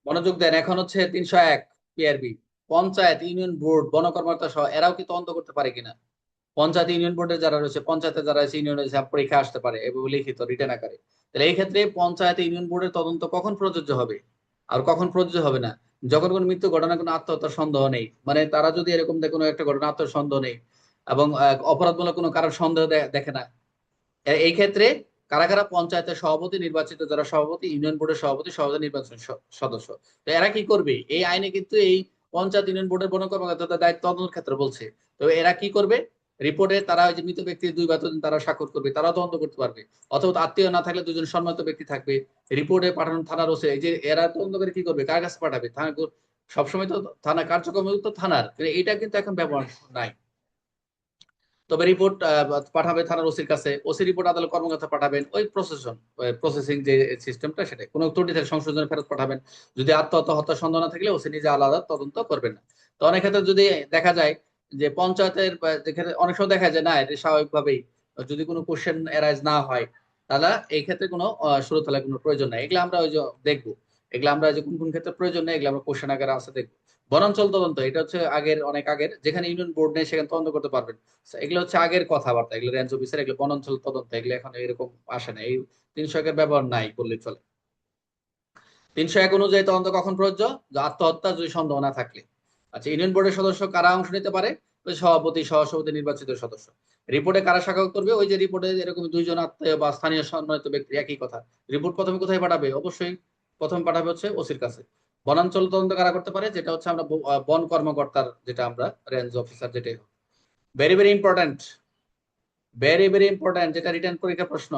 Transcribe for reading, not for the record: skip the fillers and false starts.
মনোযোগ দেন, এখন হচ্ছে 301 পিআরবি। পঞ্চায়েত, ইউনিয়ন বোর্ড, বনকর্মকর্তা সহ এরাও কি তদন্ত করতে পারে কিনা? পঞ্চায়েত ইউনিয়ন বোর্ডের যারা রয়েছে, পঞ্চায়েতে যারা আছে, ইউনিয়নে পরীক্ষা আসতে পারে এবং লিখিত রিটেন আকারে। তাহলে এই ক্ষেত্রে পঞ্চায়েত ইউনিয়ন বোর্ডের তদন্ত কখন প্রযোজ্য হবে আর কখন প্রযোজ্য হবে না? যখন কোনো মৃত্যু ঘটনা, কোনো আত্মহত্যার সন্দেহ নেই, মানে তারা যদি এরকম কোনো একটা ঘটনা আত্মহত্যার সন্দেহ নেই এবং অপরাধমূলক কোনো কারোর সন্দেহ দেখে না, এই ক্ষেত্রে কারা কারা পঞ্চায়েতের সভাপতি, নির্বাচিত যারা সভাপতি, ইউনিয়ন বোর্ডের সভাপতি, সভাপতি নির্বাচন সদস্য, তো এরা কি করবে? এই আইনে কিন্তু এই পঞ্চায়েত ইউনিয়ন বোর্ডের বন কর্মকর্তাদের দায়িত্ব তদন্তের ক্ষেত্রে বলছে। তো এরা কি করবে? রিপোর্টে তারা ওই যে মৃত ব্যক্তির 2 বা 3 দিন তারা স্বাক্ষর করবে, তারাও তদন্ত করতে পারবে। অথবা আত্মীয় না থাকলে দুজন সম্মানিত ব্যক্তি থাকবে। রিপোর্টে পাঠানো থানার ওসি, এই যে এরা তদন্ত করে কি করবে, কার কাছে পাঠাবে? থানা সবসময় তো থানা কার্যক্রম তো থানার, কিন্তু এটা কিন্তু এখন ব্যবহার নাই। তবে রিপোর্ট পাঠাবে থানার ওসির কাছে, ওসি রিপোর্ট আদালত কর্মকর্তা পাঠাবেন, ওই প্রসেসিং যে সিস্টেমটা, সেটা কোনো ত্রুটি থেকে সংশোধনে ফেরত পাঠাবেন। যদি আত্মহত্যা হত্যার সন্দেহ না থাকলে ওসি নিজে আলাদা তদন্ত করবেন না। তো অনেক ক্ষেত্রে যদি দেখা যায় যে পঞ্চায়েতের যেখানে অনেক সময় দেখা যায় না, এটা স্বাভাবিকভাবেই যদি কোনো কোশ্চেন এরাইজ না হয়, তাহলে এই ক্ষেত্রে কোনো শুরু তাহলে কোনো প্রয়োজন নাই। এগুলো আমরা ওই যে দেখবো, এগুলো আমরা যে কোন কোন ক্ষেত্রে প্রয়োজন নেই এগুলো আমরা কোশ্চেন আকারে আছে দেখবো। বনাঞ্চল তদন্ত, এটা হচ্ছে আগের, অনেক আগের, যেখানে ইউনিয়ন বোর্ড নেই সেখানে তদন্ত করতে পারবেন। এগুলো হচ্ছে আগের কথাবার্তা, এগুলো রেঞ্জ অফিসার, এগুলো বনাঞ্চল তদন্ত, এগুলো এখন এরকম আসে না। এই 301 এর ব্যবহার নাই বললে চলে। 301 অনুযায়ী তদন্ত কখন প্রযোজ্য? যে আত্মহত্যা যদি সন্দেহ না থাকলে। আচ্ছা, ইউনিয়ন বোর্ডের সদস্য কারা অংশ নিতে পারে? ওই সভাপতি, সহসভাপতি, নির্বাচিত সদস্য। রিপোর্টে কারা স্বাক্ষর করবে? ওই যে রিপোর্টে এরকম 2 জন আত্মীয় বা স্থানীয় সম্মানিত ব্যক্তি, একই কথা। রিপোর্ট প্রথমে কোথায় পাঠাবে? অবশ্যই প্রথম পাঠাবে হচ্ছে ওসির কাছে। বনাঞ্চল তদন্ত কারা করতে পারে? যেটা হচ্ছে আমরা বন কর্মকর্তার, যেটা আমরা রেঞ্জ অফিসার, যেটা very very important, very very important, যেটা রিটার্ন পরীক্ষার প্রশ্ন।